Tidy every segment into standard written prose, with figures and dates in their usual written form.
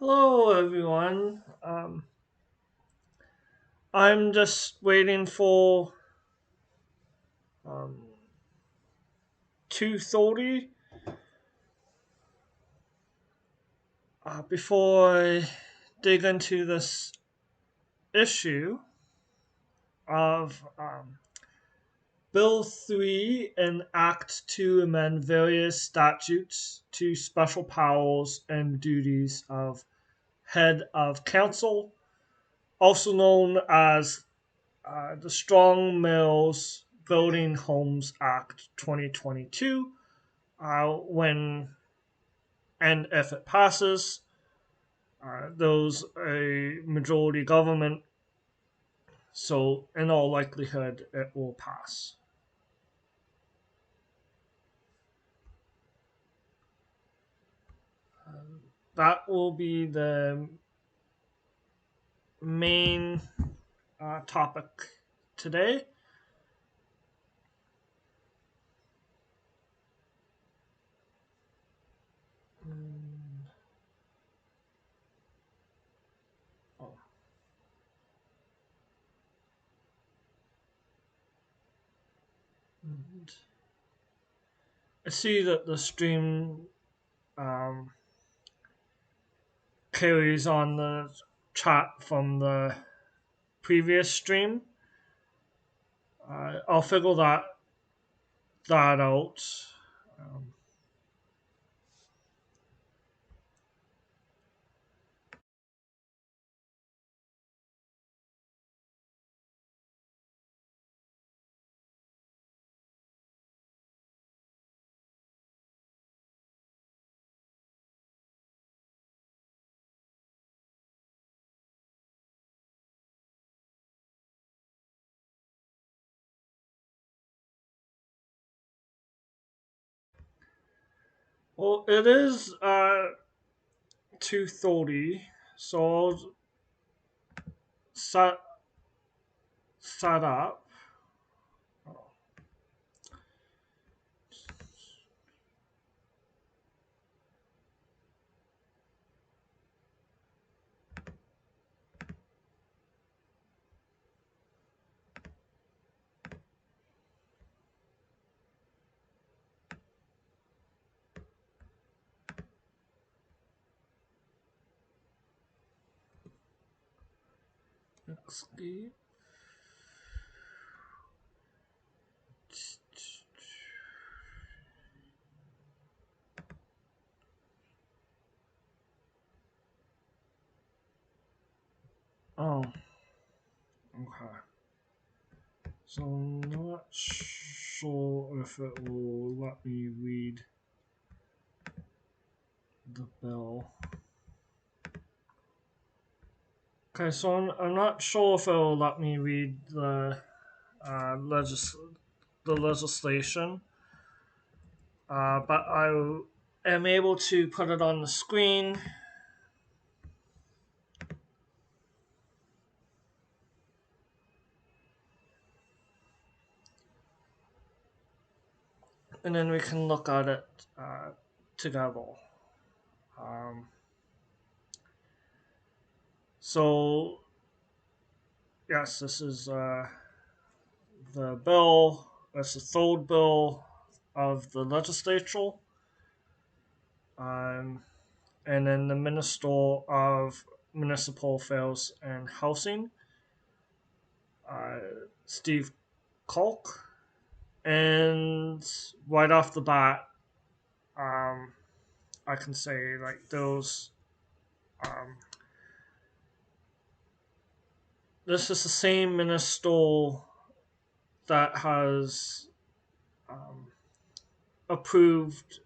Hello, everyone. I'm just waiting for um, 2:30 before I dig into this issue of Bill 3 and Act 2 amend various statutes to special powers and duties of head of council, also known as the Strong Males Building Homes Act 2022. When and if it passes, those a majority government, so in all likelihood it will pass. That will be the main topic today. Mm, oh, and I see that the stream um, carries on the chat from the previous stream. I'll figure that out. Um, well, it is 2:30, so I'll set set up. Escape. Oh, okay. So I'm not sure if it will let me read the bill. Okay, so I'm not sure if it will let me read uh, legis- the legislation, but I am able to put it on the screen. And then we can look at it together. Um, so, yes, this is the bill. That's the third bill of the legislature. Um, and then the Minister of Municipal Affairs and Housing, uh, Steve Kolk. And right off the bat, um, I can say like those. Um, this is the same minister that has um, approved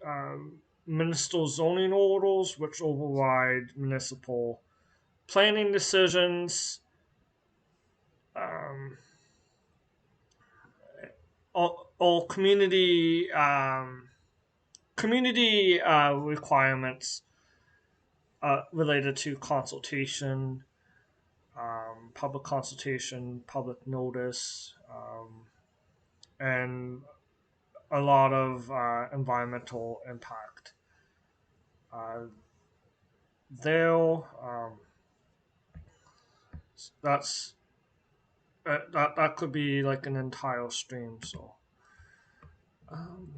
municipal zoning orders, which override municipal planning decisions, um, all community requirements related to consultation, public consultation, public notice, and a lot of environmental impact. Uh, they'll that's that could be like an entire stream. So um,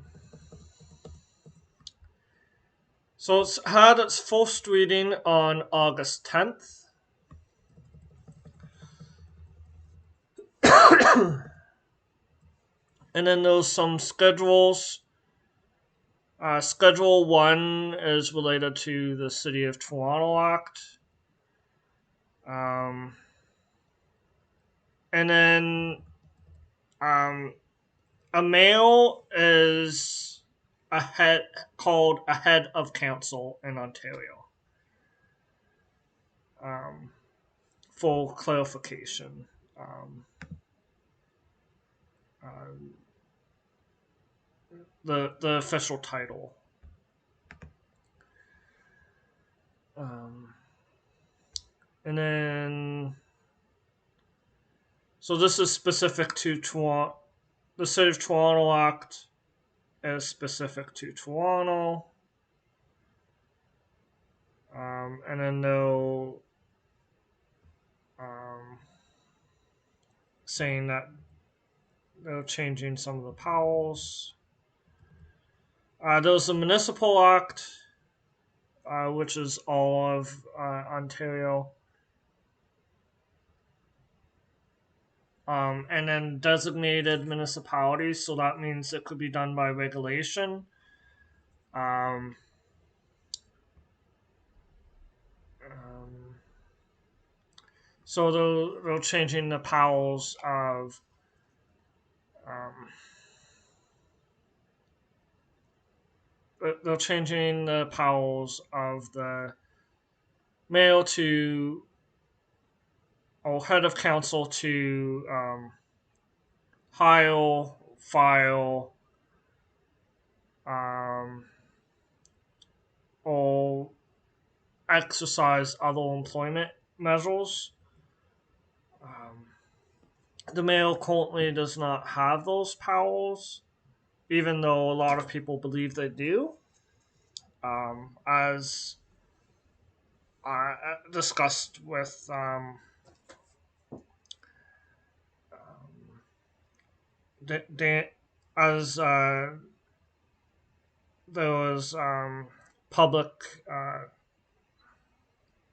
so it's had its first reading on August 10th. And then there's some schedules. Schedule 1 is related to the City of Toronto Act. And then a mayor is a head called a head of council in Ontario. For clarification, uh, the official title. And then, so this is specific to Toronto. The City of Toronto Act is specific to Toronto. And then they'll saying that they're changing some of the powers. There's the Municipal Act, which is all of Ontario. And then designated municipalities, so that means it could be done by regulation. So they're changing the powers of they're changing the powers of the mayor to or head of council to hire, fire, or exercise other employment measures. The mayor currently does not have those powers, even though a lot of people believe they do. As discussed with as there was public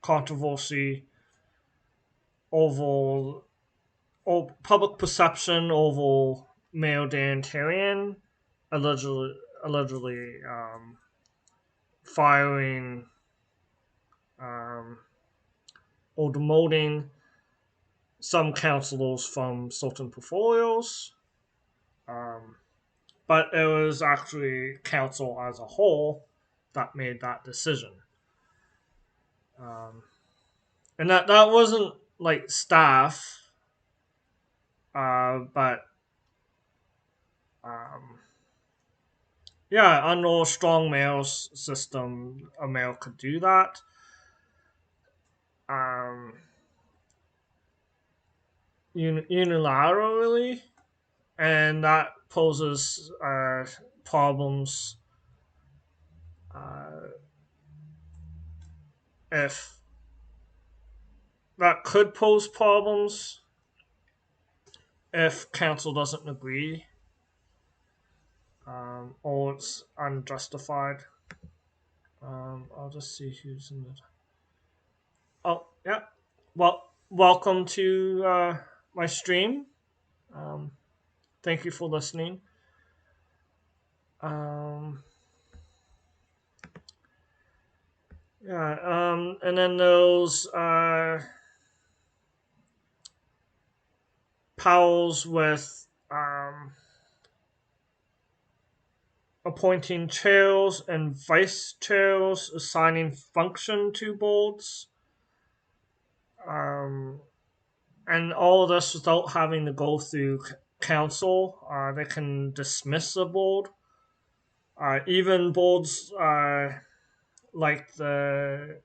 controversy over or public perception over Mayor Dan Tarian allegedly firing or demoting some councilors from certain portfolios. But it was actually council as a whole that made that decision. And that wasn't like staff, but yeah, under a strong mail system, a mail could do that. Unilaterally, and that poses problems if that could pose problems if council doesn't agree or it's unjustified. I'll just see who's in it. Oh, yeah. Well, welcome to my stream. Thank you for listening. Yeah, and then those powers with appointing chairs and vice chairs, assigning function to boards, and all of this without having to go through council. They can dismiss a board. Even boards like the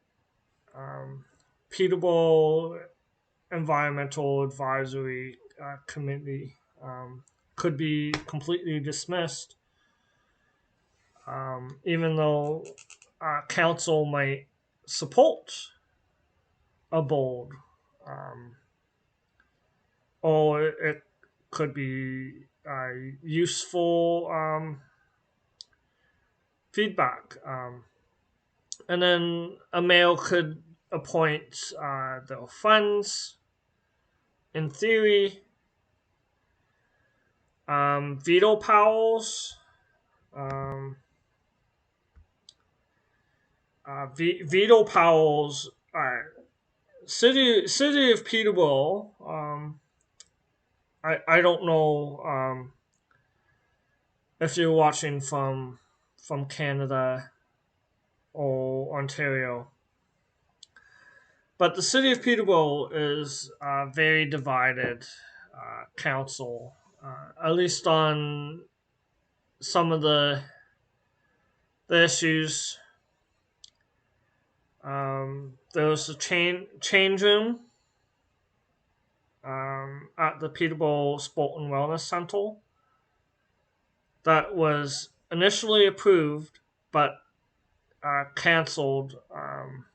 Peterborough Environmental Advisory Committee could be completely dismissed, even though council might support a board, um, or it could be useful feedback. And then a mayor could appoint their friends, in theory, veto powers. Um, Veto powers. City of Peterborough. I don't know if you're watching from Canada or Ontario, but the city of Peterborough is a very divided council, at least on some of the issues. There was a change room at the Peterborough Sport and Wellness Centre that was initially approved but cancelled um,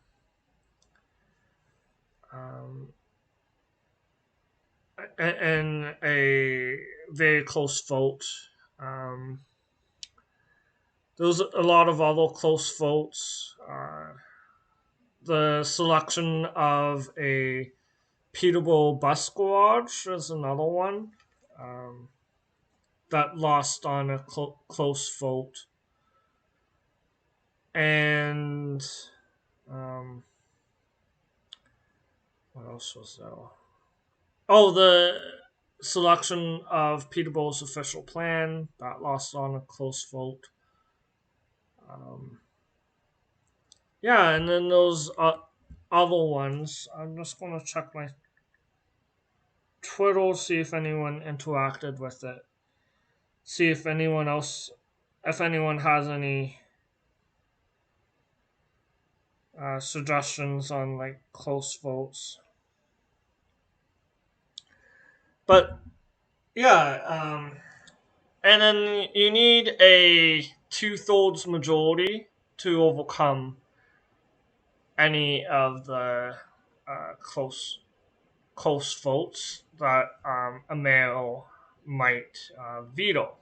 in a very close vote. Um, there was a lot of other close votes. The selection of a Peterborough bus garage is another one um, that lost on a close vote. And what else was there? Oh, the selection of Peterborough's official plan that lost on a close vote. Um, yeah, and then those other ones. I'm just going to check my Twitter, see if anyone interacted with it. See if anyone has any suggestions on like close votes. But yeah, and then you need a two-thirds majority to overcome any of the close votes that a mayor might veto.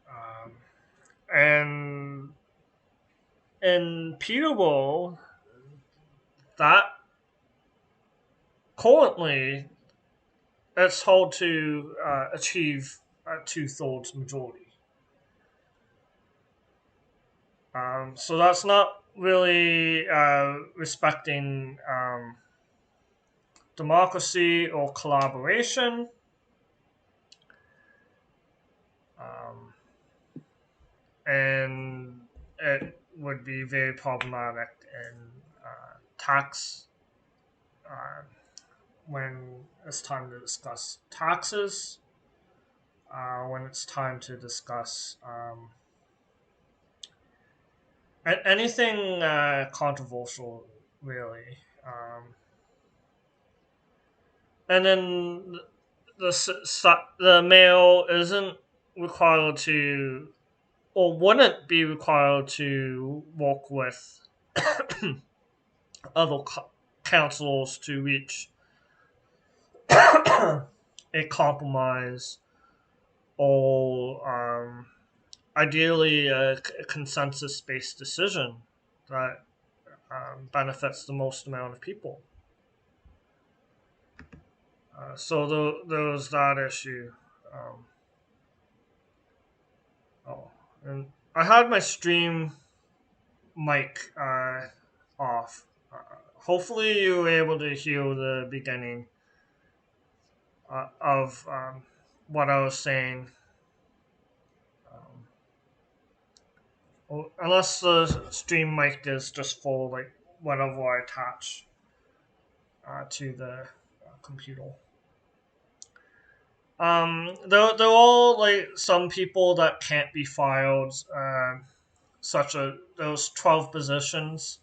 Um, and in Peterborough, that currently it's hard to achieve a two-thirds majority. So that's not really respecting democracy or collaboration. Um, and it would be very problematic in tax uh, when it's time to discuss taxes, when it's time to discuss anything controversial, really. And then the mayor isn't required to, or wouldn't be required to work with other councils to reach a compromise or ideally a consensus-based decision that benefits the most amount of people. So there was that issue. Oh, and I had my stream mic off. Hopefully, you were able to hear the beginning of what I was saying. Unless the stream mic is just for like whatever I attach to the computer. There are all like some people that can't be filed, such as those 12 positions.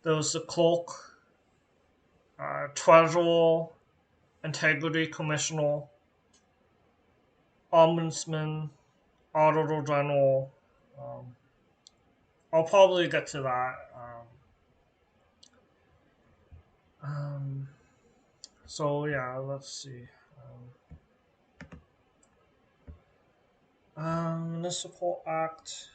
There was the clerk, treasurer, integrity commissioner, ombudsman, auditor general, I'll probably get to that. Um, so yeah, let's see. Municipal Act.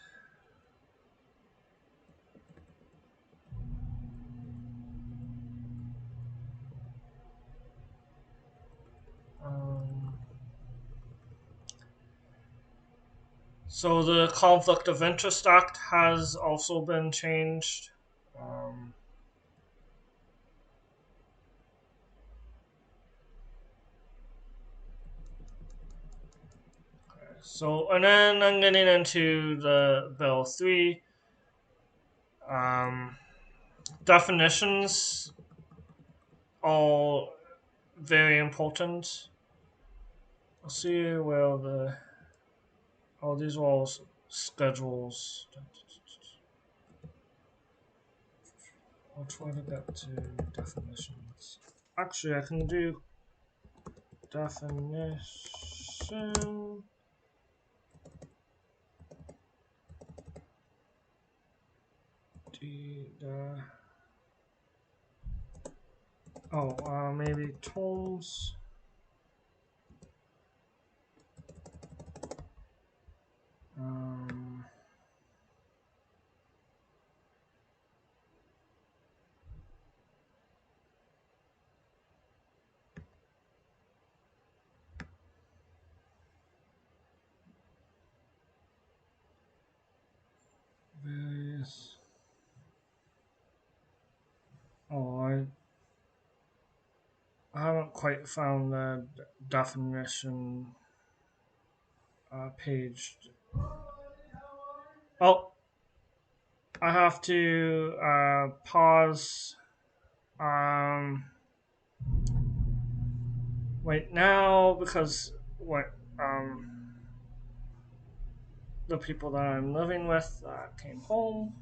Um, so the Conflict of Interest Act has also been changed. Um, so, and then I'm getting into the Bill 3. Um, definitions, all very important. Let's see where the. Oh, these are all schedules. I'll try to get to definitions. Actually, I can do definition. Maybe tomes. Um, various. Oh, I haven't quite found the definition page. Oh, I have to pause. Um, Wait now because what the people that I'm living with came home.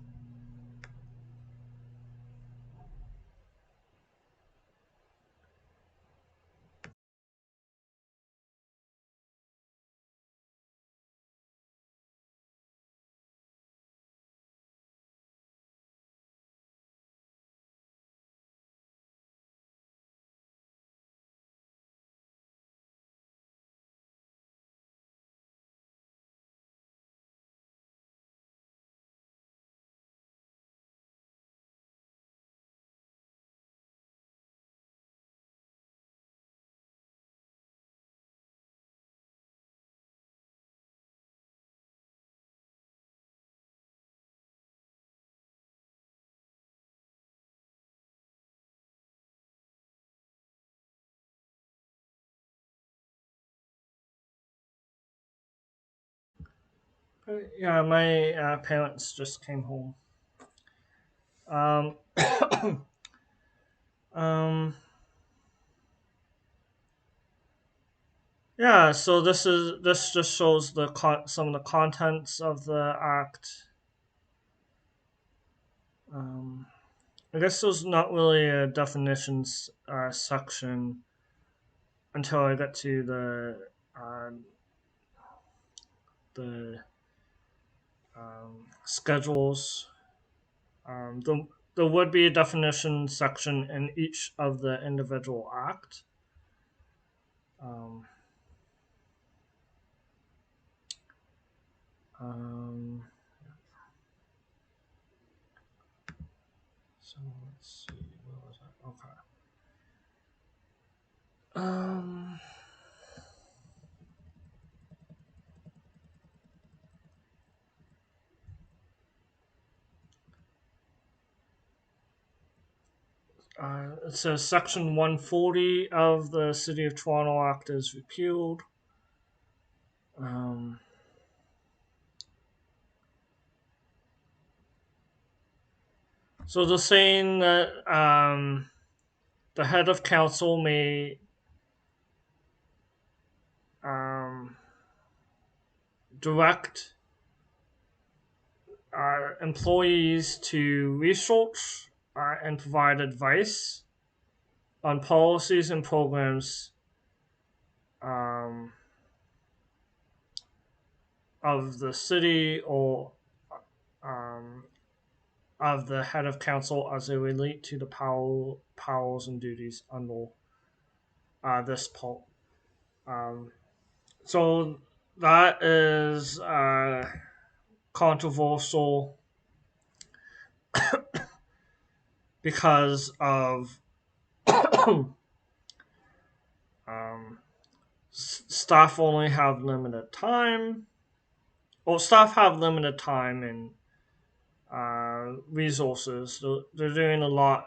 Yeah, my parents just came home. Um, um, yeah, so this just shows some of the contents of the act. Um, I guess there's not really a definitions section until I get to uh, the schedules. Um, the, there would be a definition section in each of the individual act. Um, um, so let's see, what was that? Okay. Um, it says Section 140 of the City of Toronto Act is repealed. Um, so they're saying that the head of council may um, direct employees to research and provide advice on policies and programs um, of the city or of the head of council as they relate to the powers and duties under this poll. Um, so that is controversial because of um, staff only have limited time. Well, staff have limited time and resources. They're doing a lot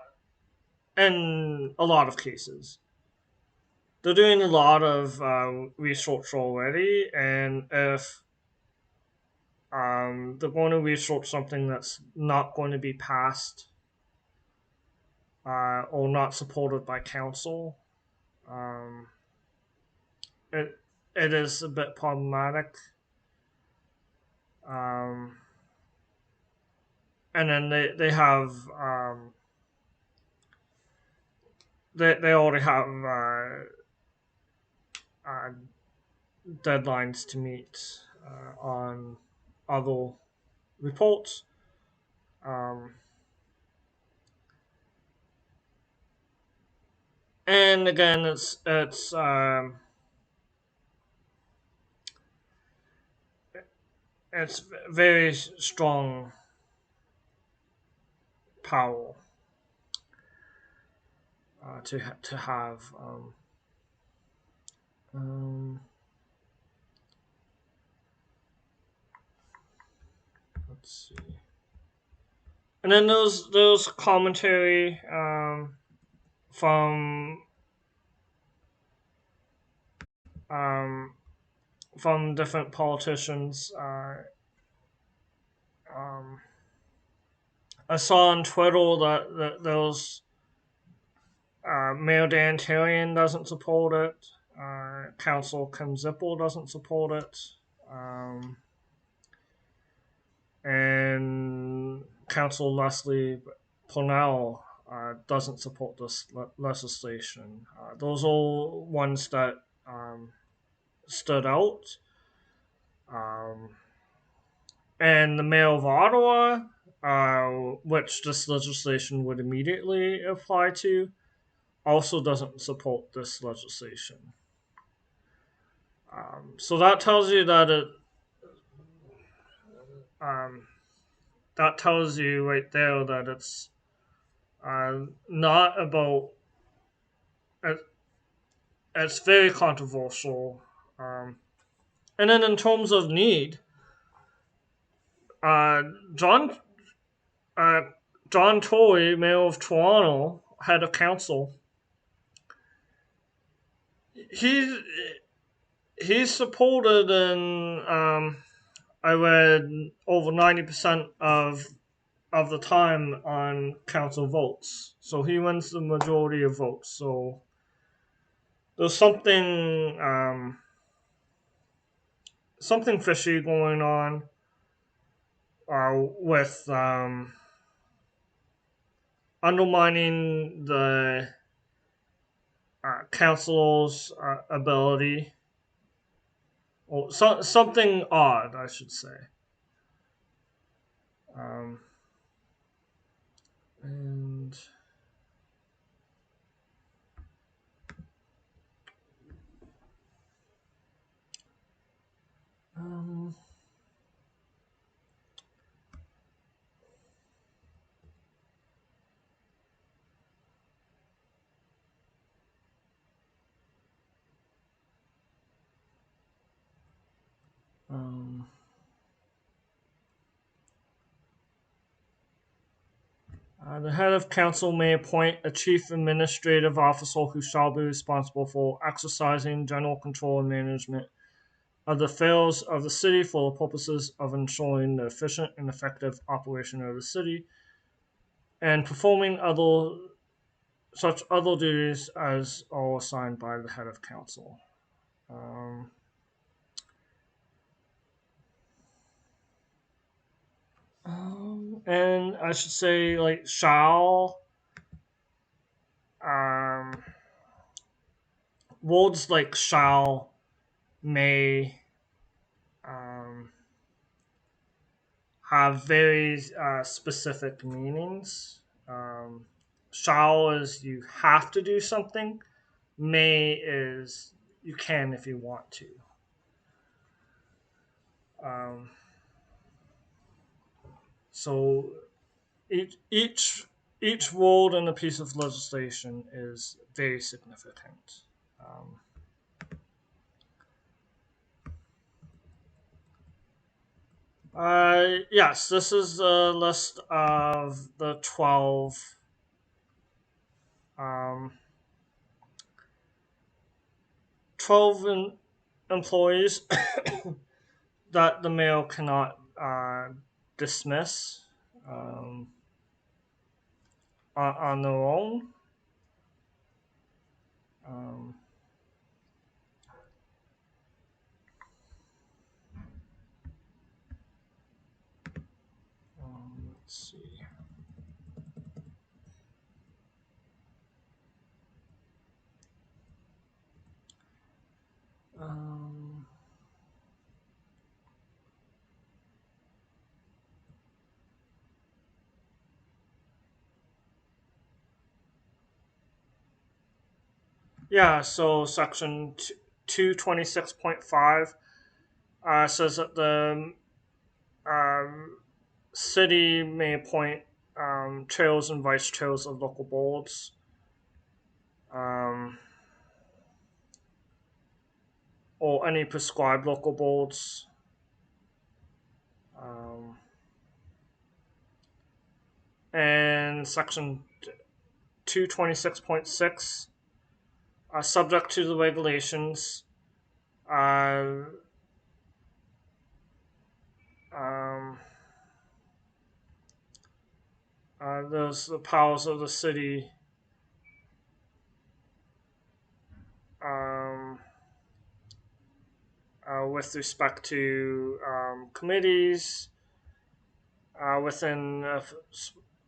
in a lot of cases. They're doing a lot of research already, and if they're going to research something that's not going to be passed or not supported by council, um, it it is a bit problematic. Um, and then they have they already have uh, deadlines to meet on other reports. Um, and again, it's very strong power to have. Um, let's see. And then those commentary from um, from different politicians. Um, I saw on Twitter that those Mayor Dan Tarian doesn't support it. Council Kim Zippel doesn't support it. Um, and Council Leslie Pownell doesn't support this legislation. Those are ones that stood out. Um, and the Mayor of Ottawa, which this legislation would immediately apply to, also doesn't support this legislation. So that tells you um, that tells you right there that it's not about. It, it's very controversial. And then in terms of need, uh, John uh, John Tory, Mayor of Toronto, head of council, he he's supported in I read over 90% of the time on council votes. So he wins the majority of votes. So there's something fishy going on with undermining the council's ability, or something odd, I should say. Um, and um, um, the head of council may appoint a chief administrative officer who shall be responsible for exercising general control and management of the affairs of the city for the purposes of ensuring the efficient and effective operation of the city and performing other duties as are assigned by the head of council. Um, and I should say, like, um, words like may, um, have very specific meanings. Shall is you have to do something. May is you can if you want to. Um, so each word in a piece of legislation is very significant. Um, yes, this is a list of the um, 12 employees that the mayor cannot dismiss um, on their own. Um, let's see. Um, yeah, so section 226.5 says that the um, city may appoint chairs and vice chairs of local boards. Um, or any prescribed local boards. Um, and section 226.6 are subject to the regulations. Uh, um, there's the powers of the city um, with respect to committees within a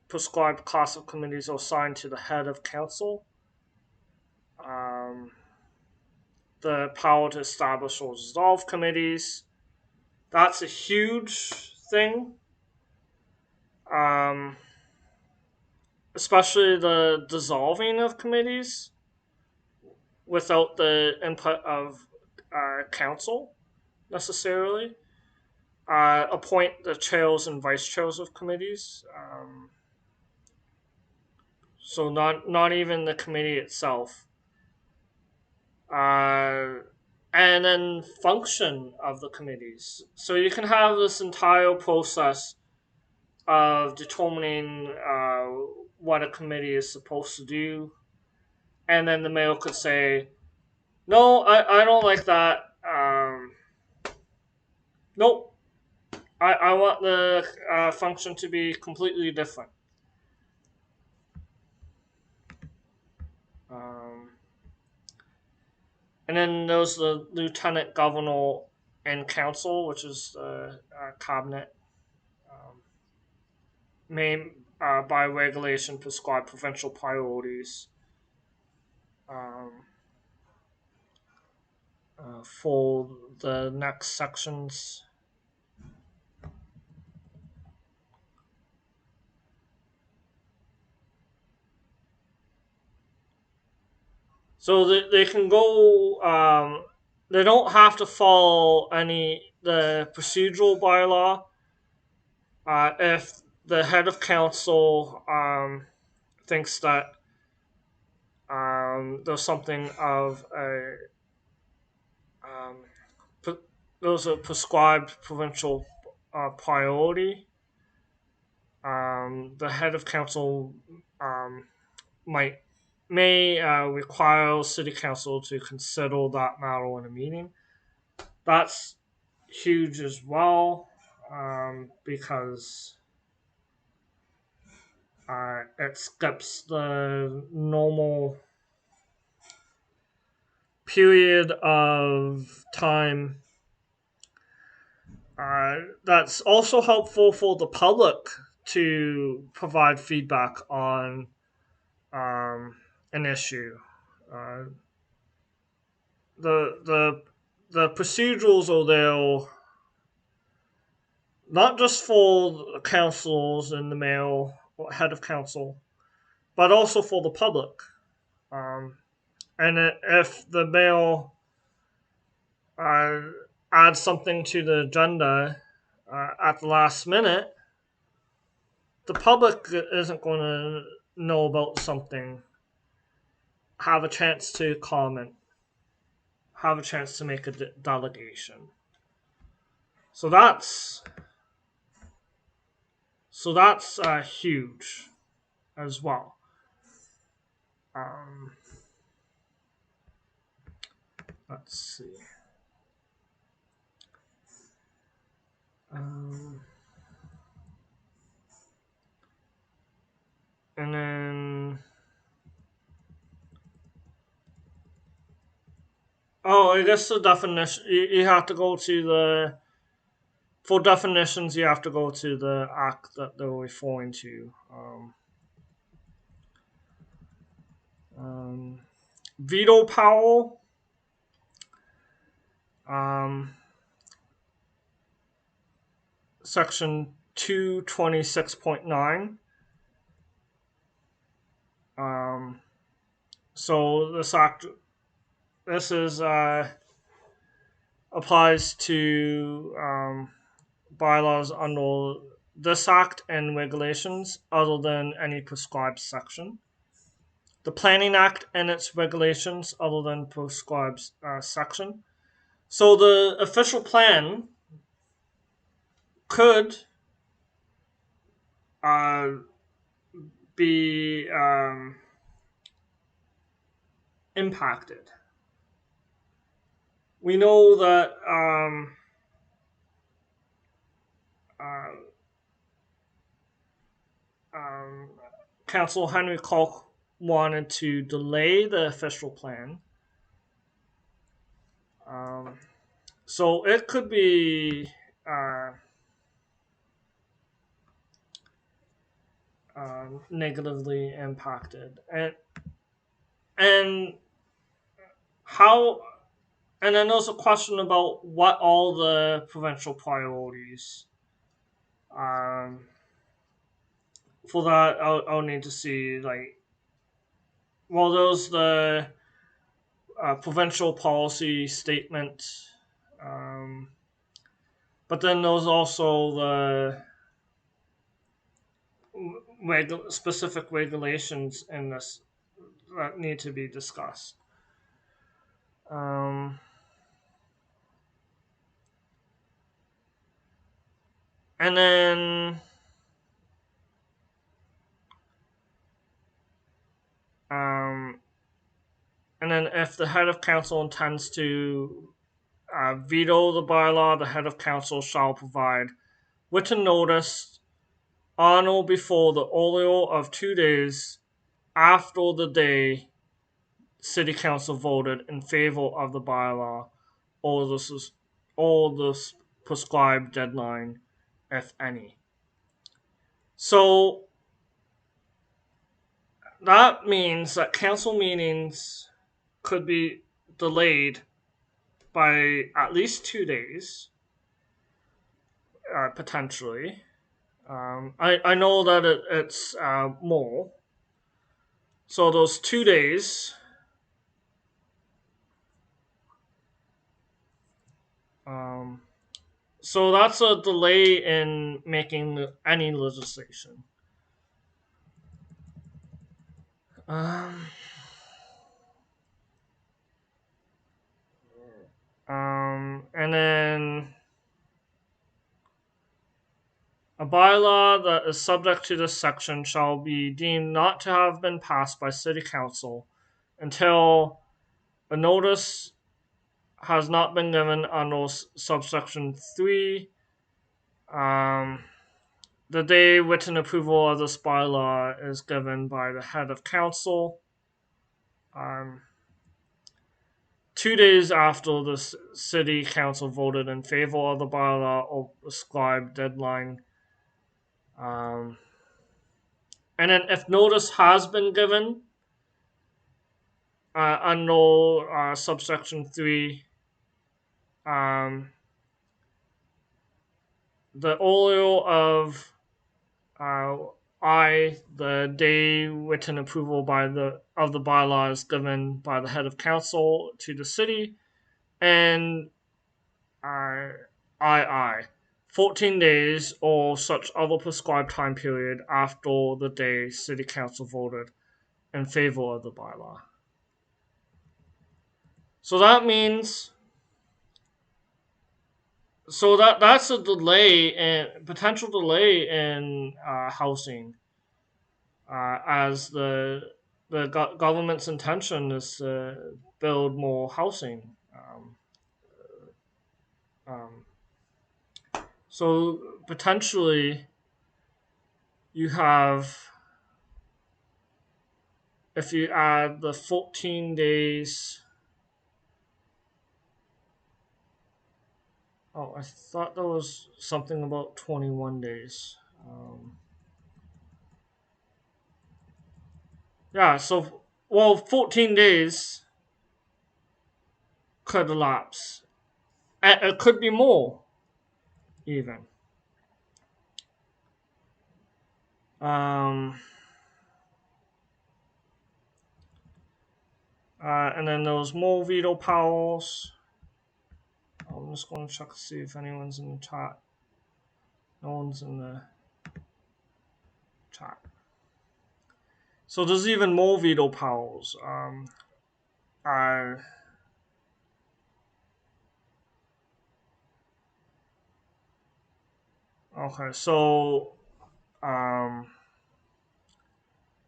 prescribed class of committees are assigned to the head of council. Um, the power to establish or dissolve committees. That's a huge thing, um, especially the dissolving of committees without the input of council necessarily. Appoint the chairs and vice chairs of committees. So not even the committee itself. And then function of the committees. So you can have this entire process of determining what a committee is supposed to do, and then the mayor could say, "No, I don't like that. Nope, I want the function to be completely different." Um, and then there's the lieutenant governor and council, which is the cabinet, um, may by regulation prescribe provincial priorities. Um, for the next sections. So they can go. They don't have to follow the procedural bylaw. If the head of council thinks that there's something of a um, there's a prescribed provincial priority, the head of council um, might may require city council to consider that matter in a meeting. That's huge as well, because it skips the normal period of time. That's also helpful for the public to provide feedback on an issue. Uh, the the the procedurals are there. not just for the councils and the mayor or head of council, but also for the public. Um, and if the mayor uh, adds something to the agenda at the last minute, the public isn't going to know about something, have a chance to comment, have a chance to make a delegation. So that's huge as well. Um, let's see. Um, and then, I guess the definition, you have to go to for definitions, you have to go to the act that they're referring to. Um, Veto power, um, section 226.9. So this is applies to bylaws under this act and regulations other than any prescribed section. The Planning Act and its regulations other than prescribed section. So the official plan could uh, be impacted. We know that uh, um, Council Henry Koch wanted to delay the official plan. So it could be negatively impacted, and how. And then there's a question about what all the provincial priorities. Um, for that, I'll need to see well, there's the provincial policy statement, um, but then there's also the specific regulations in this that need to be discussed. Um, and then um, if the head of council intends to veto the bylaw, the head of council shall provide written notice on or before the earlier of 2 days after the day city council voted in favor of the bylaw or the prescribed deadline, if any. So that means that council meetings could be delayed by at least 2 days, potentially. I know that it's more. So those 2 days, um, so that's a delay in making any legislation. Um, and then a bylaw that is subject to this section shall be deemed not to have been passed by City Council until a notice has not been given under subsection 3. The day written approval of this bylaw is given by the head of council. 2 days after the city council voted in favor of the bylaw or prescribed deadline. And then if notice has been given under subsection 3, the earlier uh, the day written approval of the bylaws given by the head of council to the city, and uh, II, 14 days or such other prescribed time period after the day city council voted in favor of the bylaw. So that means that's a delay and potential delay in housing, as the government's intention is to build more housing. Um, so potentially you have, if you add the 14 days. Oh, I thought there was something about 21 days. Yeah, so, well, 14 days could elapse. It could be more, even. Um, and then there was more veto powers. I'm just going to check to see if anyone's in the chat. No one's in the chat. So there's even more veto powers. Uh, okay, so um,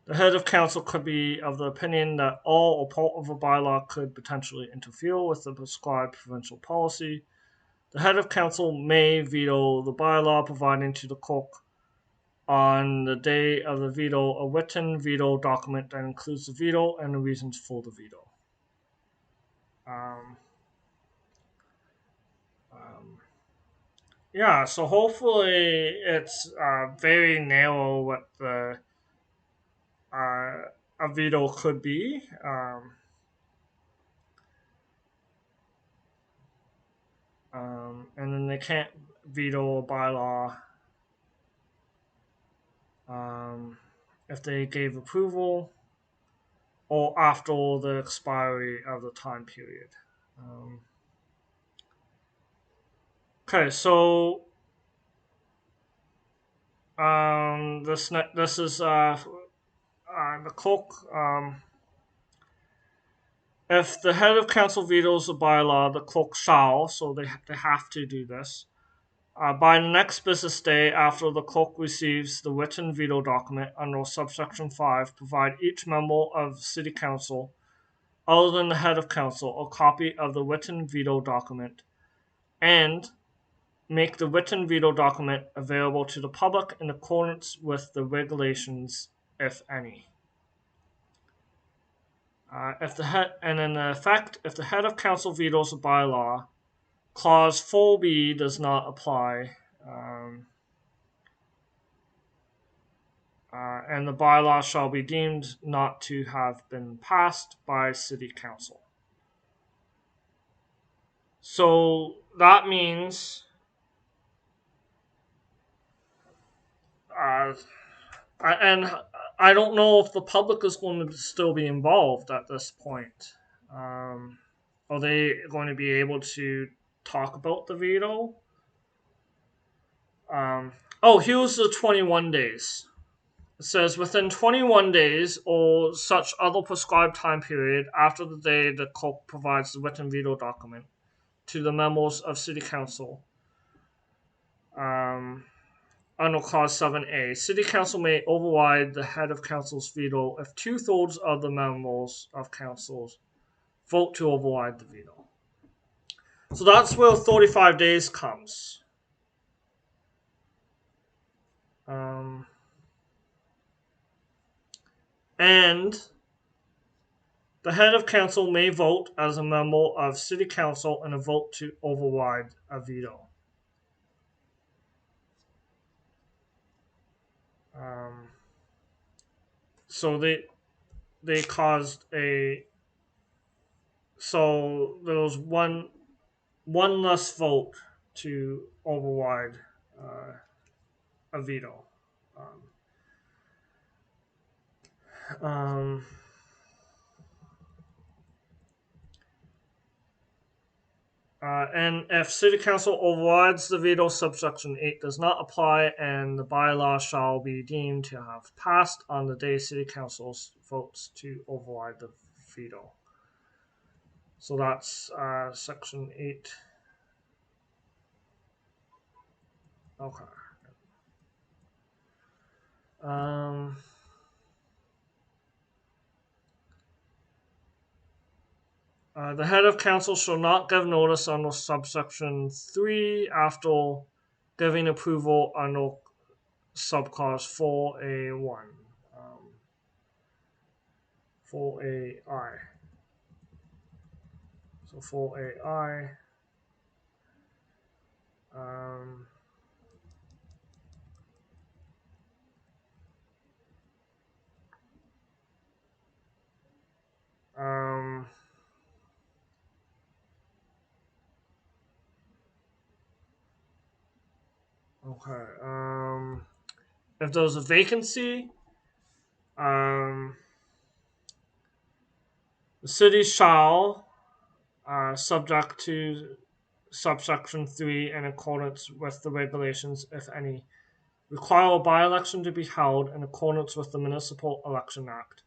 the head of council could be of the opinion that all or part of a bylaw could potentially interfere with the prescribed provincial policy. The head of council may veto the bylaw, providing to the clerk on the day of the veto a written veto document that includes the veto and the reasons for the veto. Um, um, yeah, so hopefully it's very narrow what the a veto could be. And then they can't veto a bylaw um, if they gave approval or after the expiry of the time period. Um, okay, so this is the clerk. If the head of council vetoes a bylaw, the clerk shall, so they have to do this. By the next business day after the clerk receives the written veto document under subsection 5, provide each member of city council, other than the head of council, a copy of the written veto document, and make the written veto document available to the public in accordance with the regulations, if any. If the head and in effect, if the head of council vetoes a bylaw, clause 4b does not apply, and the bylaw shall be deemed not to have been passed by city council. So that means uh, and I don't know if the public is going to still be involved at this point. Are they going to be able to talk about the veto? Oh, here's the 21 days. It says within 21 days or such other prescribed time period after the day the clerk provides the written veto document to the members of City Council. Under Clause 7A, City Council may override the head of council's veto if two-thirds of the members of councils vote to override the veto. So that's where 35 days comes. And the head of council may vote as a member of City Council in a vote to override a veto. So they caused a so there was one less vote to override a veto. Um, and if City Council overrides the veto, subsection 8 does not apply, and the bylaw shall be deemed to have passed on the day City Council votes to override the veto. So that's section 8. Okay. Um, the head of council shall not give notice under subsection 3 after giving approval under subclause 4A1. 4AI. So 4AI. Um, um, okay. If there's a vacancy, um, the city shall, subject to subsection 3 in accordance with the regulations, if any, require a by-election to be held in accordance with the Municipal Election Act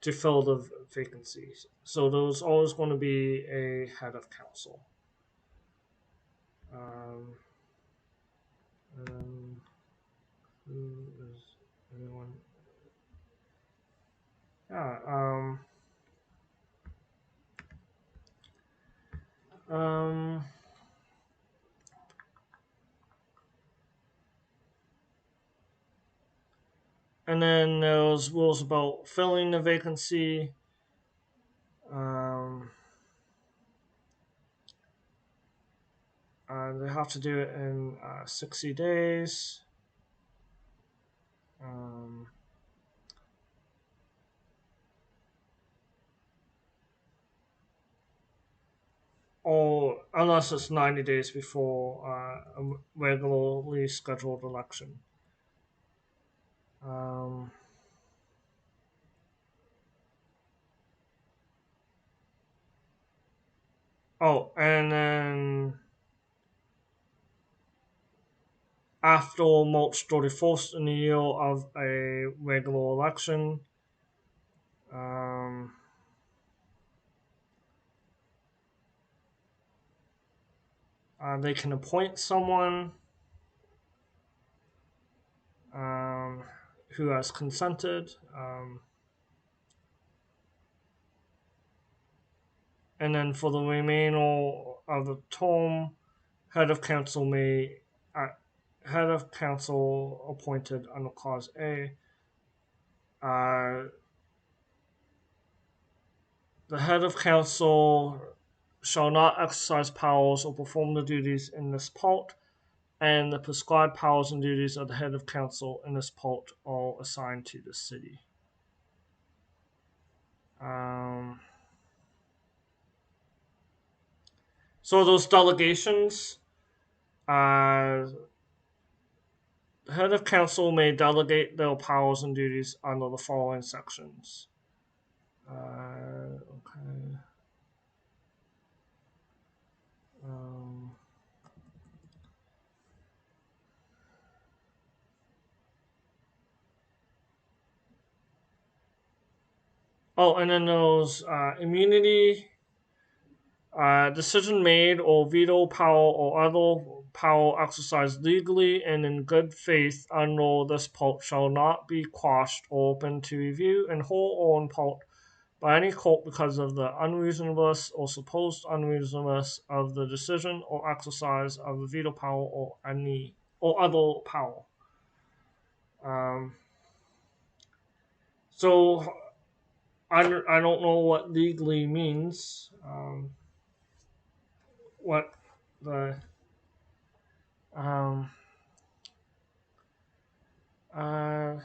to fill the vacancies. So there's always going to be a head of council. Um, who is anyone? Yeah. Um, and then there's rules about filling the vacancy. Um, they have to do it in 60 days. Um, or unless it's 90 days before a regularly scheduled election. Um, and then after March 31st in the year of a regular election, um, they can appoint someone um, who has consented. And then for the remainder of the term, head of council may head of council appointed under clause A. The head of council shall not exercise powers or perform the duties in this part, and the prescribed powers and duties of the head of council in this part are assigned to the city. So those delegations, the head of council may delegate their powers and duties under the following sections. Okay. Um, and then those immunity, decision made or veto power or other power exercised legally and in good faith under this part shall not be quashed or open to review in whole or in part by any court because of the unreasonableness or supposed unreasonableness of the decision or exercise of the veto power or any or other power. So I don't know what legally means. What the um, uh,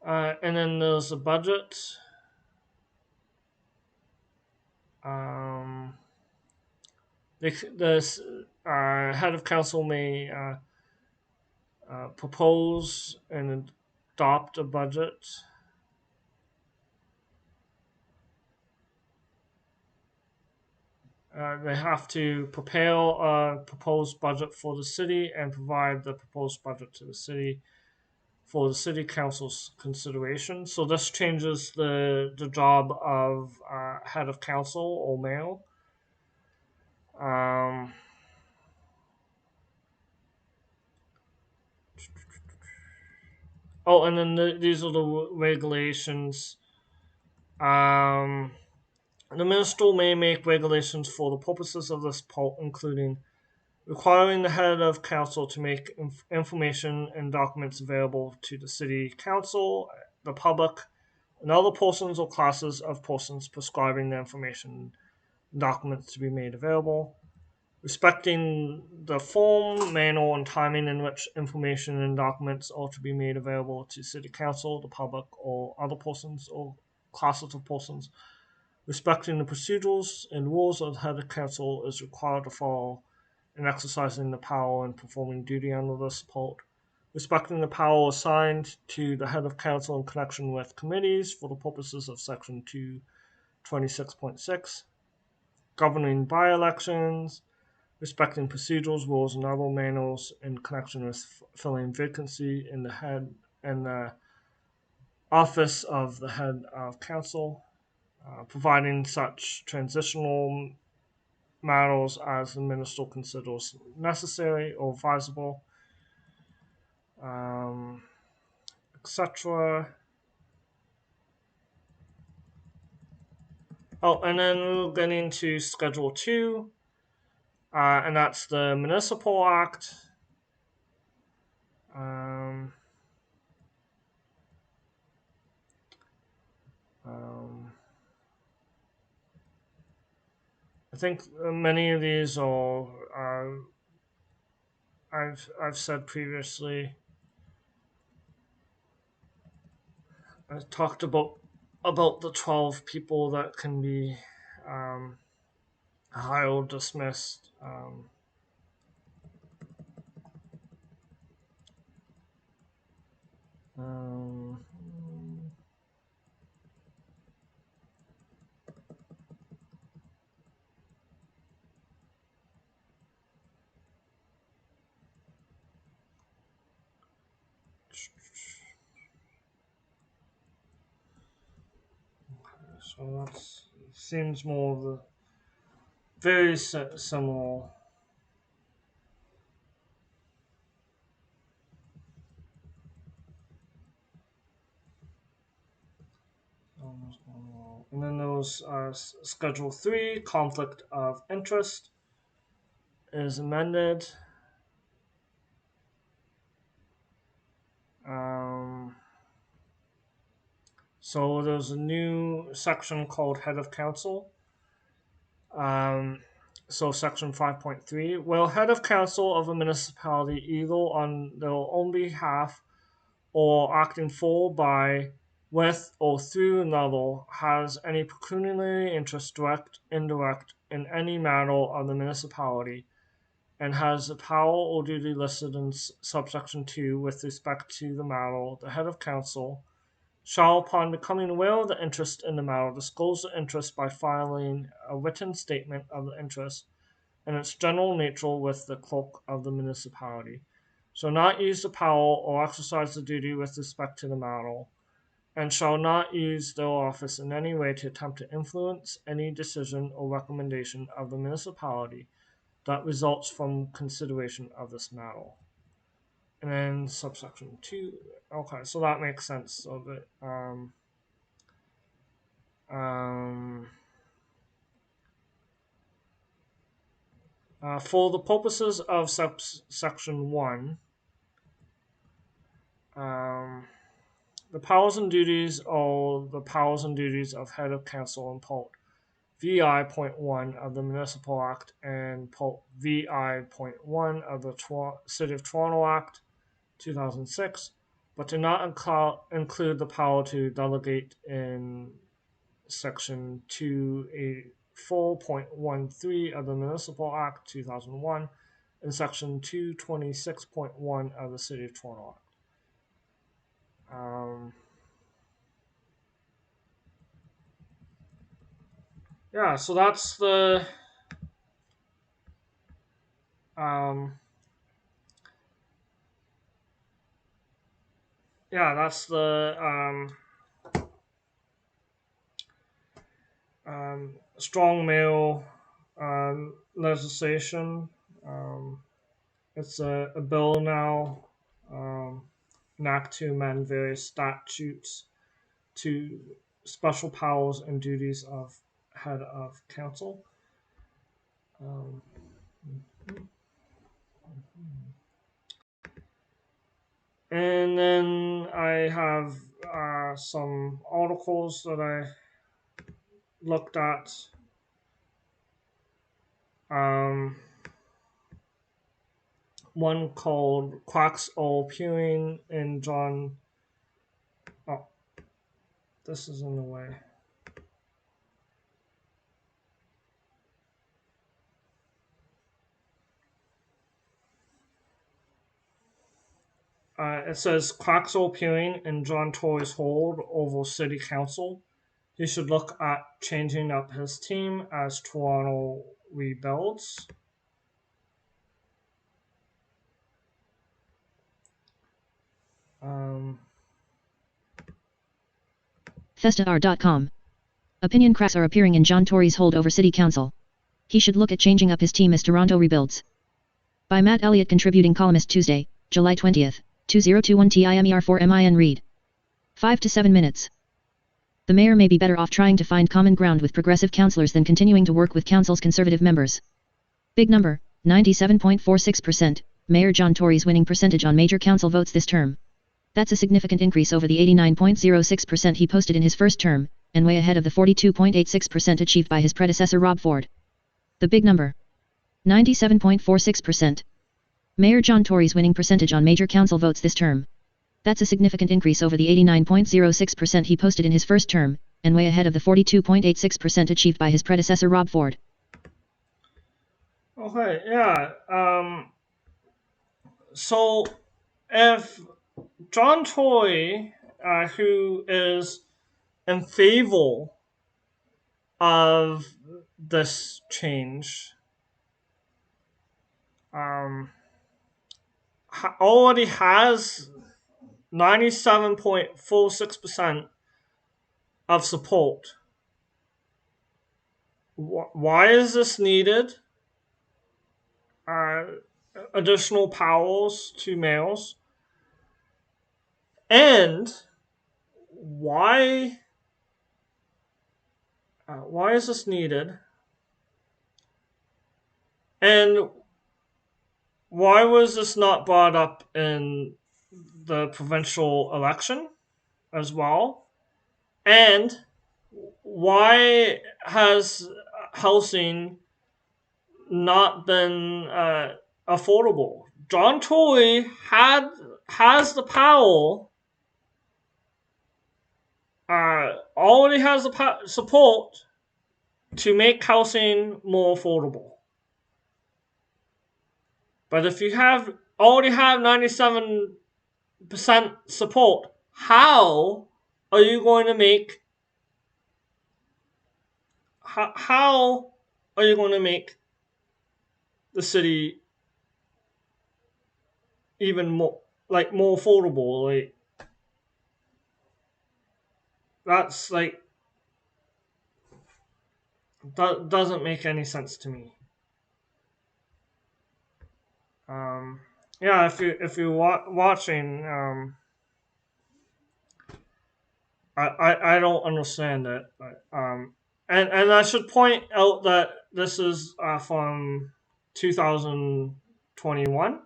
And then there's the budget. Um, the head of council may propose and adopt a budget. They have to prepare a proposed budget for the city and provide the proposed budget to the city for the city council's consideration. So this changes the job of head of council or mayor. Um, and then these are the regulations. Um, the minister may make regulations for the purposes of this part, including requiring the head of council to make information and documents available to the city council, the public, and other persons or classes of persons prescribing the information and documents to be made available, respecting the form, manner, and timing in which information and documents are to be made available to city council, the public, or other persons or classes of persons, respecting the procedures and rules of the head of council is required to follow in exercising the power and performing duty under this part, respecting the power assigned to the head of council in connection with committees for the purposes of section 226.6, governing by-elections, respecting procedures, rules, and other manners in connection with filling vacancy in the head and the office of the head of council, providing such transitional matters as the minister considers necessary or advisable, etc. Oh, and then we'll get into Schedule 2, and that's the Municipal Act. Um, um, I think many of these are I've said previously. I talked about the 12 people that can be um, hired or dismissed. Um, so that seems more of the very similar. And then there was Schedule 3, Conflict of Interest, is amended. Um, so there's a new section called Head of Council. So section 5.3, will head of council of a municipality either on their own behalf or acting for, by, with, or through another has any pecuniary interest, direct, indirect, in any matter of the municipality, and has the power or duty listed in subsection 2 with respect to the matter, the head of council shall, upon becoming aware of the interest in the matter, disclose the interest by filing a written statement of the interest and its general nature with the clerk of the municipality, shall not use the power or exercise the duty with respect to the matter, and shall not use their office in any way to attempt to influence any decision or recommendation of the municipality that results from consideration of this matter. And then subsection 2. Okay, so that makes sense. So that for the purposes of subsection 1, the powers and duties are the powers and duties of head of council in part VI.1 of the Municipal Act and part VI.1 of the City of Toronto Act, 2006, but do not include the power to delegate in Section 284.13 of the Municipal Act 2001 and Section 226.1 of the City of Toronto Act. Yeah, so that's the that's the strong male legislation. It's a bill now, an act to amend various statutes to special powers and duties of head of council. And then I have some articles that I looked at. One called Quacks All Pewing and John. Oh, this is in the way. It says Quacks All Pewing and John Tory's hold over City Council. He should look at changing up his team as Toronto rebuilds. FestaR.com. Opinion cracks are appearing in John Tory's hold over City Council. He should look at changing up his team as Toronto rebuilds. By Matt Elliott, contributing columnist, Tuesday, July 20th, 2021 TIMER4MIN read. 5 to 7 minutes. The mayor may be better off trying to find common ground with progressive councillors than continuing to work with council's conservative members. Big number, 97.46%, Mayor John Tory's winning percentage on major council votes this term. That's a significant increase over the 89.06% he posted in his first term, and way ahead of the 42.86% achieved by his predecessor Rob Ford. The big number. 97.46%. Mayor John Tory's winning percentage on major council votes this term. That's a significant increase over the 89.06% he posted in his first term, and way ahead of the 42.86% achieved by his predecessor Rob Ford. Okay, yeah. So, if John Tory, who is in favor of this change, already has 97.46% of support. Why is this needed? Additional powers to mayors. And why is this needed? And why was this not brought up in the provincial election as well? And why has housing not been affordable? John Tory has the power, already has the support to make housing more affordable. But if you already have 97% support, how are you going to make the city even more affordable? That's that doesn't make any sense to me. If you're watching, I don't understand it. And I should point out that this is from 2021.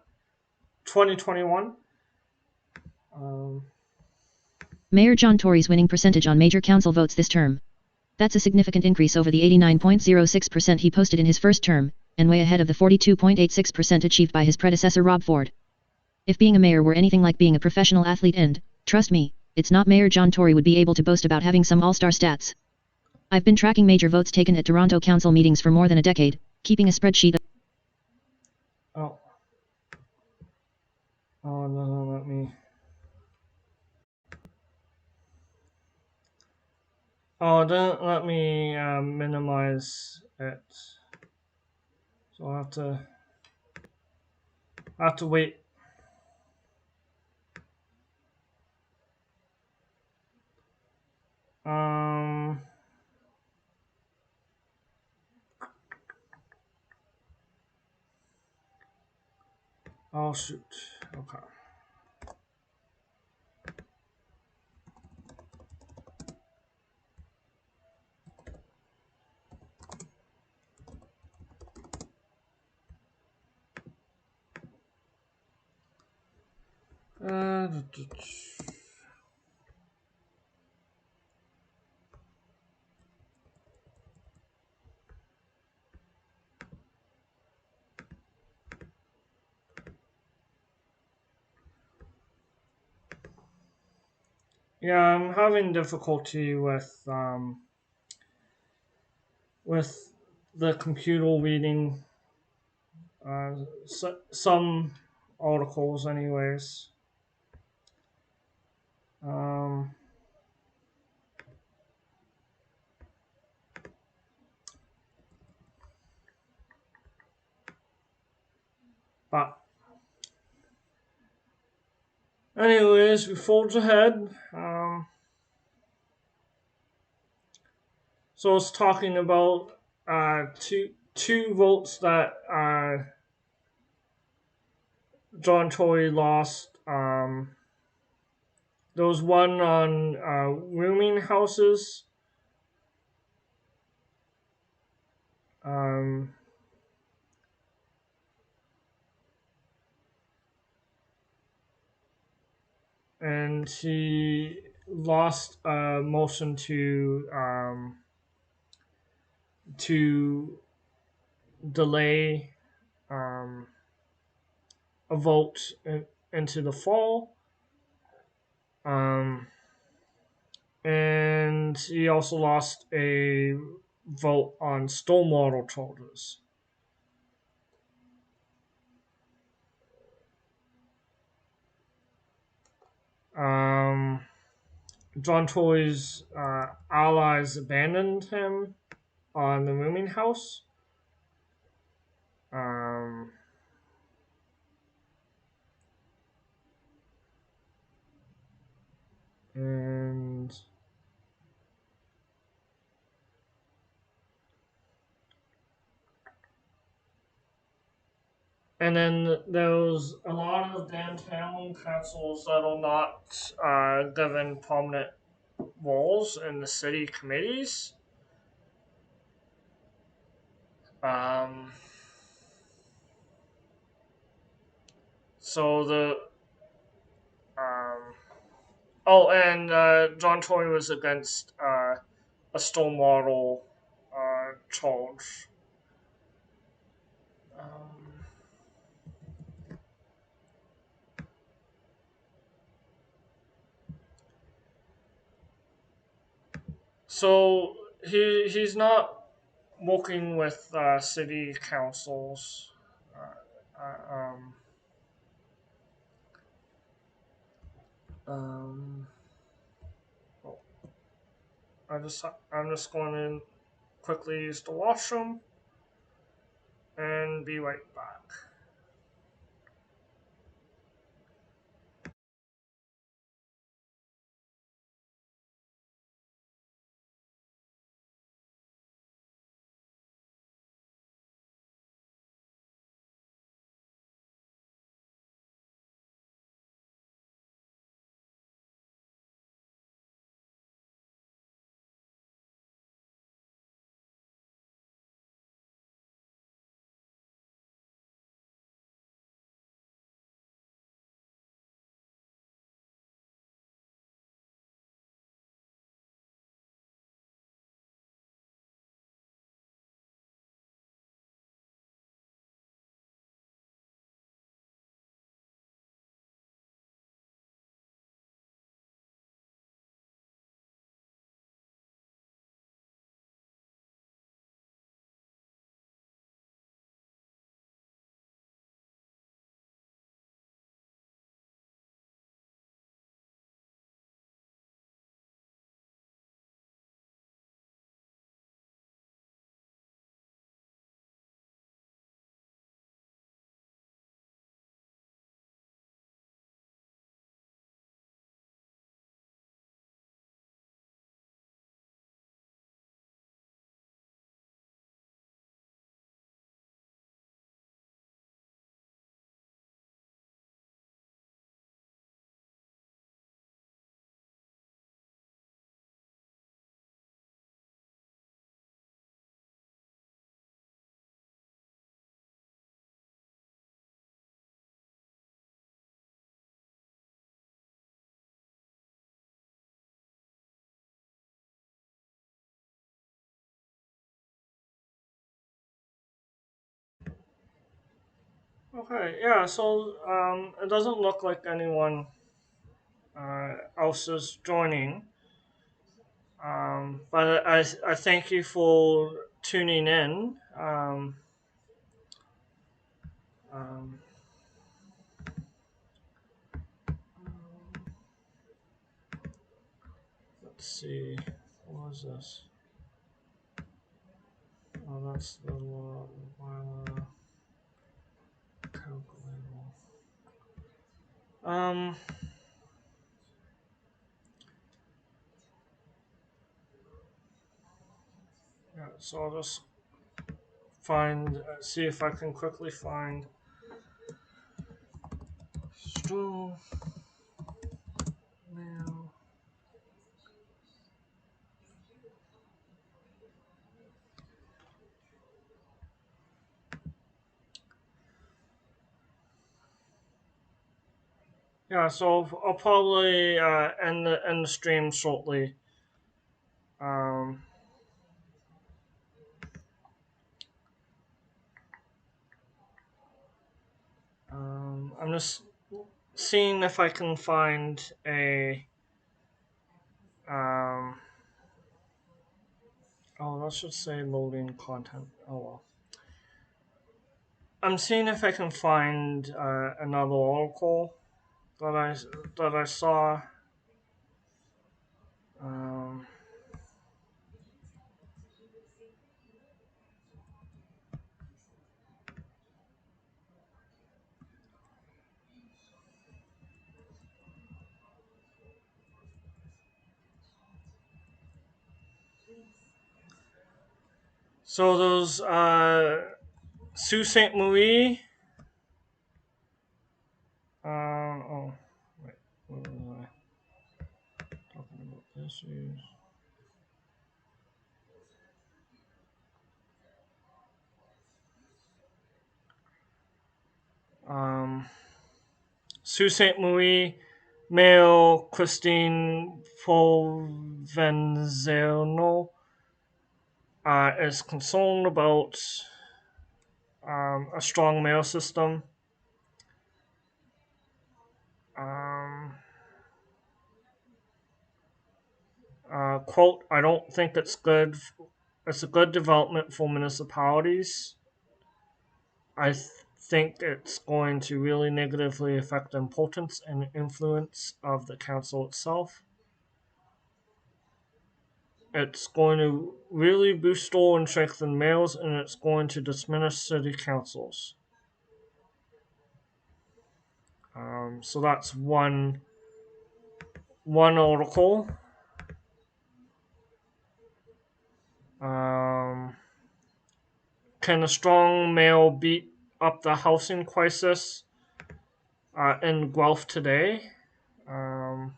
Mayor John Tory's winning percentage on major council votes this term. That's a significant increase over the 89.06% he posted in his first term, and way ahead of the 42.86% achieved by his predecessor Rob Ford. If being a mayor were anything like being a professional athlete, and, trust me, it's not, Mayor John Tory would be able to boast about having some all-star stats. I've been tracking major votes taken at Toronto Council meetings for more than a decade, keeping a spreadsheet of... Oh. Oh, it doesn't let me. Oh, it doesn't let me minimize it. So I have to wait. Um. Oh shoot. Okay. Uh, yeah, I'm having difficulty with the computer reading some articles, anyways. Um, but anyways, we forge ahead. So it's talking about two votes that John Tory lost. There was one on rooming houses. Um, and he lost a motion to delay um, a vote into the fall. Um, and he also lost a vote on stormwater charges. Um, John Tory's allies abandoned him on the rooming house. Um, and and then there was a lot of downtown councils that are not given prominent roles in the city committees. Um, so the um, oh, and John Tory was against a stormwater charge. Um, so he's not working with city councils. Uh, uh, um, um, oh, I'm just going to quickly use the washroom and be right back. Okay, yeah. So it doesn't look like anyone else is joining. But I thank you for tuning in. Um, let's see. What was this? Oh, that's the calculator. Um, yeah, so I'll just see if I can quickly find strong male. Yeah, so I'll probably end the stream shortly. Um, I'm just seeing if I can find a um. Oh, that should say loading content. Oh well. I'm seeing if I can find another article that I saw. Um, so those Sault Ste. Marie. Oh, wait. What was I talking about? This is um, Sault Ste. Marie male Christine Provenzano is concerned about a strong mail system. Um, Quote, I don't think it's good. It's a good development for municipalities. I think it's going to really negatively affect the importance and influence of the council itself. It's going to really boost and strengthen mayors, and it's going to diminish city councils. So that's one article. Um, can a strong mayor beat up the housing crisis in Guelph today? Um,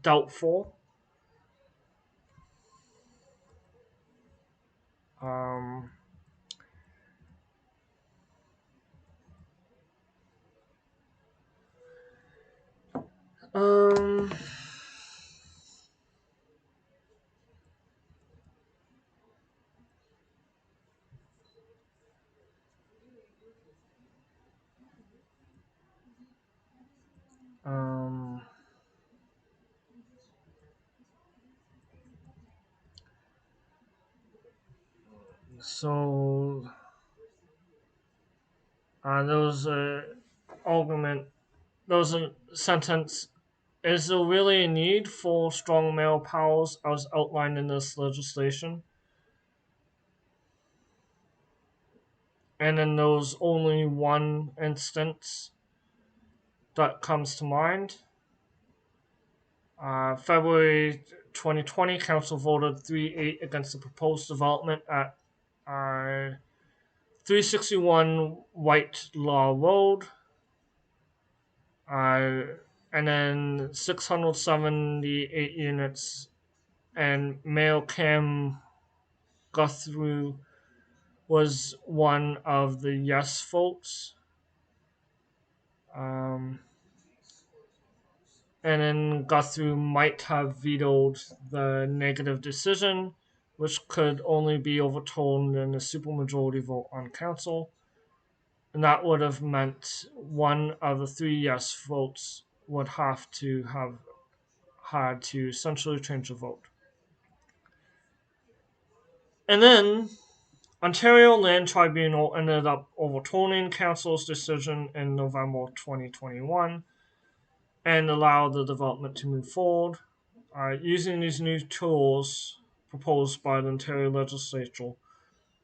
Doubtful. Um, um, um, so there was a argument. There was a sentence. Is there really a need for strong male powers as outlined in this legislation? And then there's only one instance that comes to mind. February 2020, Council voted 3-8 against the proposed development at 361 White Law Road. And then 678 units, and Mayor Cam Guthrie was one of the yes votes. Um, and then Guthrie might have vetoed the negative decision, which could only be overturned in a supermajority vote on council. and that would have meant one of the three yes votes would have had to essentially change the vote. And then Ontario Land Tribunal ended up overturning Council's decision in November 2021 and allowed the development to move forward. Using these new tools proposed by the Ontario legislature,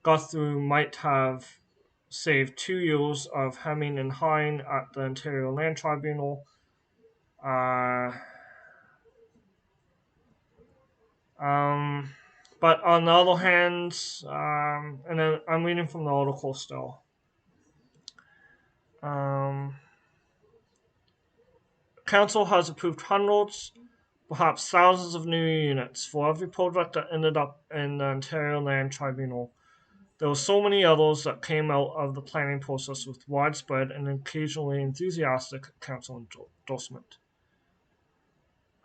Guthrie might have saved 2 years of hemming and hawing at the Ontario Land Tribunal. Uh, um, but on the other hand, and I'm reading from the article still. Um, Council has approved hundreds, perhaps thousands of new units for every project that ended up in the Ontario Land Tribunal. There were so many others that came out of the planning process with widespread and occasionally enthusiastic council endorsement.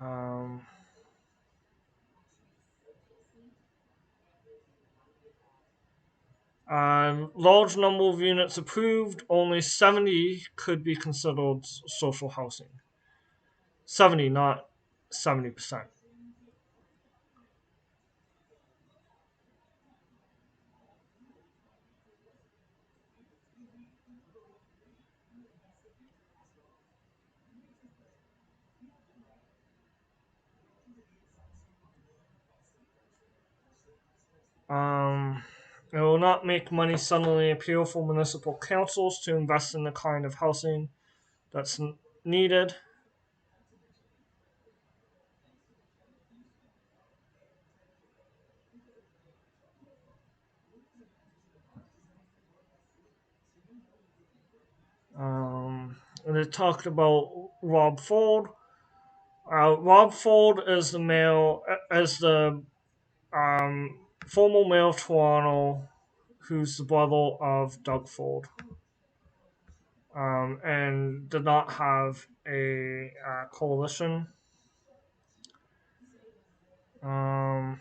Um, Large number of units approved, only 70 could be considered social housing. 70, not 70%. Um, it will not make money suddenly appear for municipal councils to invest in the kind of housing that's needed. And they talked about Rob Ford. Rob Ford is the former mayor of Toronto, who's the brother of Doug Ford, and did not have a coalition. Um,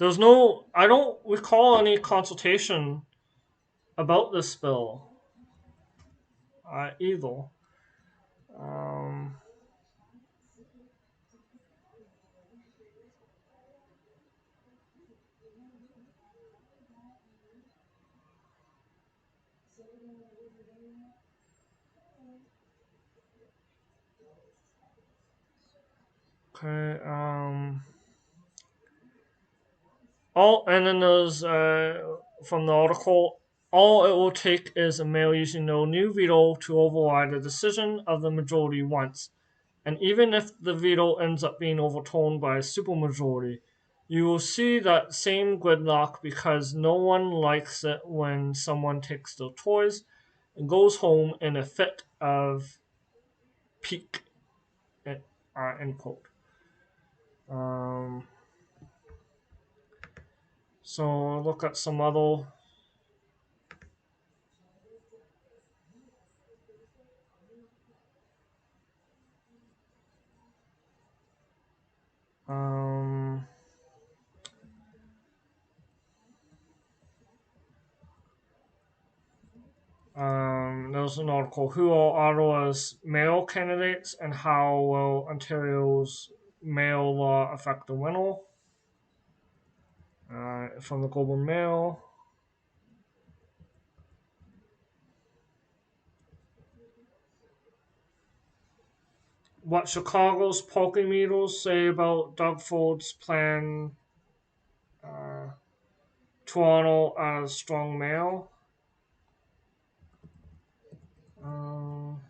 I don't recall any consultation about this bill either. Um, okay. And then there's from the article. All it will take is a mayor using no new veto to override a decision of the majority once. And even if the veto ends up being overturned by a supermajority, you will see that same gridlock because no one likes it when someone takes their toys and goes home in a fit of pique. End quote. Um, so look at some other. Um, there's an article. Who are Ottawa's mayoral candidates and how will Ontario's mayoral law affect the winner? From the Global Mail. What Chicago's parking meters say about Doug Ford's plan uh, Toronto as strong mayor. Um,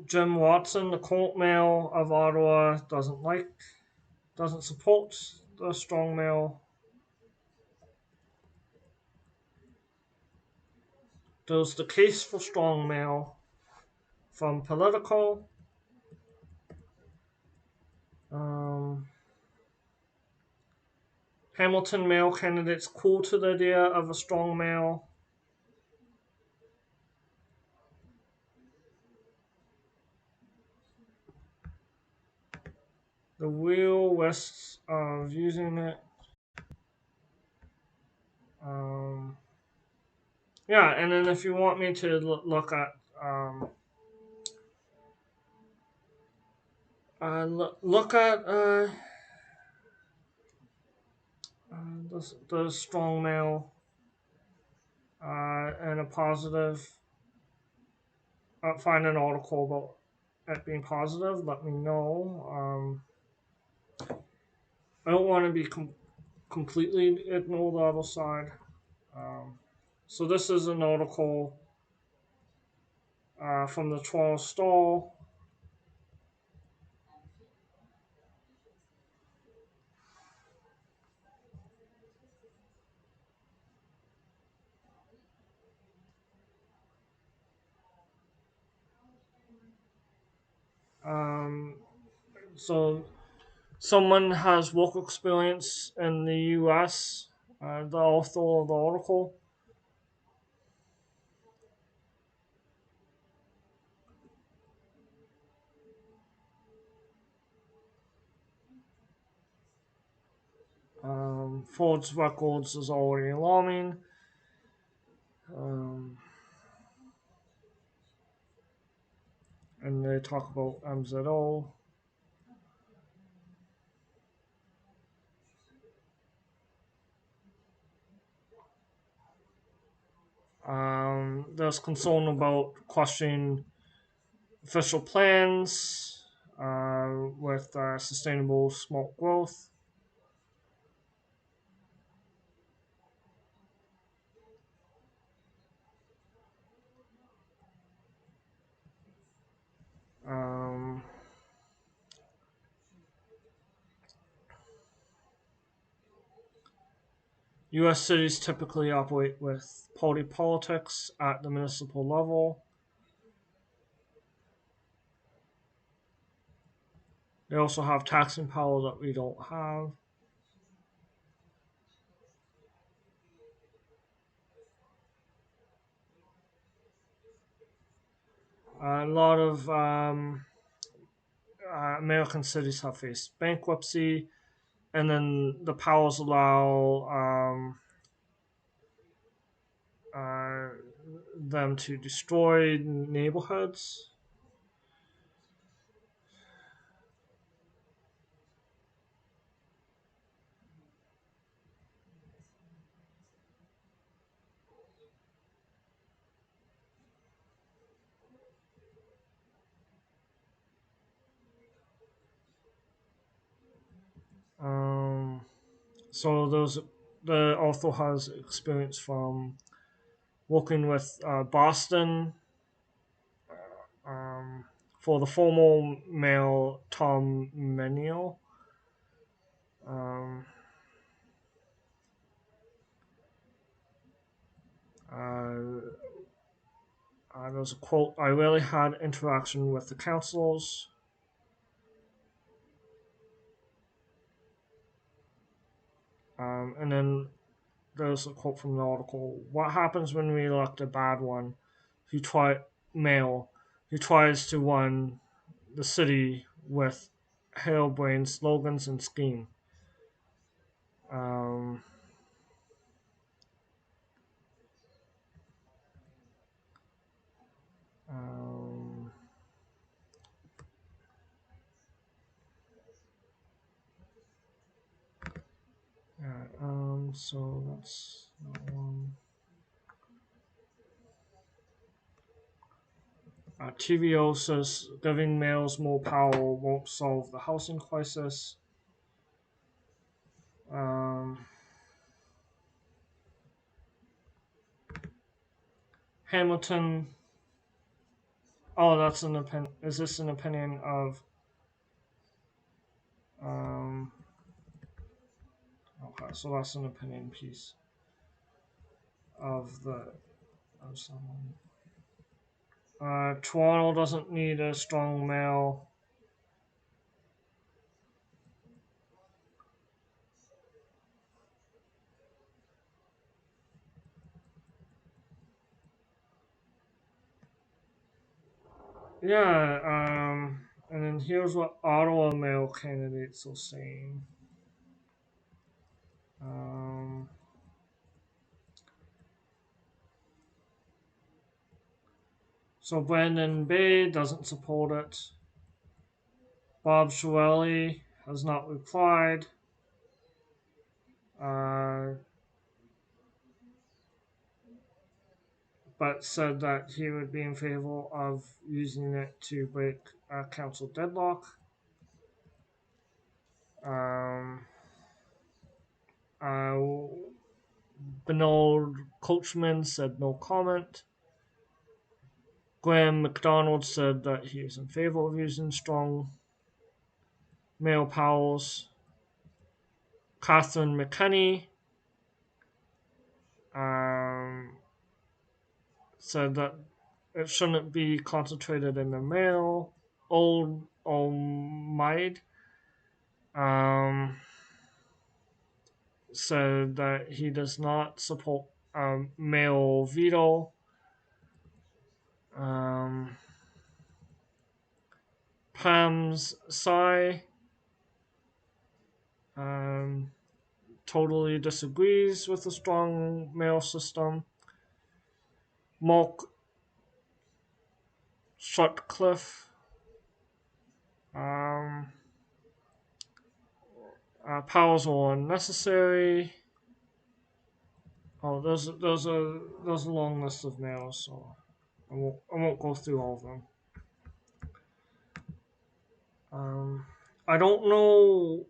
Jim Watson, the current mayor of Ottawa, doesn't support the strong mayor. There's the case for strong mayor from Politico. Um, Hamilton mayor candidates cool to the idea of a strong mayor. the real risks of using it. Um, yeah, and then if you want me to look at look at the strong male and a positive, find an article about it being positive, let me know. I don't want to be completely ignore the other side. Um, so this is an article from the Toronto Star. Um, so someone has work experience in the U.S. The author of the article. Ford's records is already alarming. Um, and they talk about MZO. There's concern about questioning official plans with sustainable smoke growth. Um, U.S. cities typically operate with party politics at the municipal level. They also have taxing power that we don't have. A lot of American cities have faced bankruptcy, and then the powers allow uh, them to destroy neighborhoods. Um, so those the author has experience from working with Boston um, for the former mayor Tom Menio. Um, uh, there's a quote: "I rarely had interaction with the councilors." And then there's a quote from the article: "What happens when we elect a bad one who male who tries to run the city with harebrained slogans and scheme?" Um, um, yeah, so that's that one. TVO says giving males more power won't solve the housing crisis. Um, Hamilton. Oh, that's an opinion. Is this an opinion of? Um, okay, so that's an opinion piece of the of someone. Toronto doesn't need a strong male. Yeah, And then here's what Ottawa male candidates are saying. Um, so Brandon Bay doesn't support it. Bob Shirley has not replied. Uh, but said that he would be in favor of using it to break council deadlock. Um, uh, Bernard Coachman said no comment. Graham McDonald said that he is in favor of using strong male powers. Catherine McKenney um, said that it shouldn't be concentrated in the male. Old Almaid said that he does not support male veto. Um, Pam's Sai um, totally disagrees with the strong male system. Mark Sutcliffe um, powers are unnecessary. Oh, there's a long list of males, so I won't go through all of them. Um, I don't know.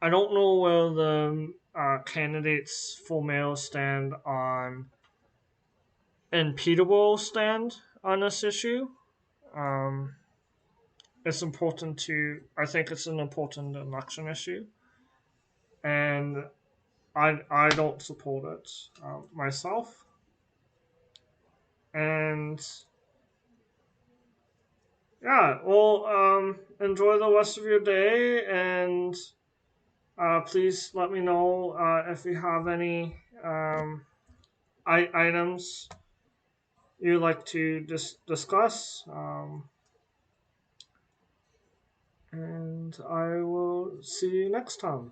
I don't know where the candidates for male stand on and Peterborough stand on this issue. Um, it's important to. I think it's an important election issue, and I don't support it myself. And yeah, well, enjoy the rest of your day, and please let me know if you have any items you like to discuss. And I will see you next time.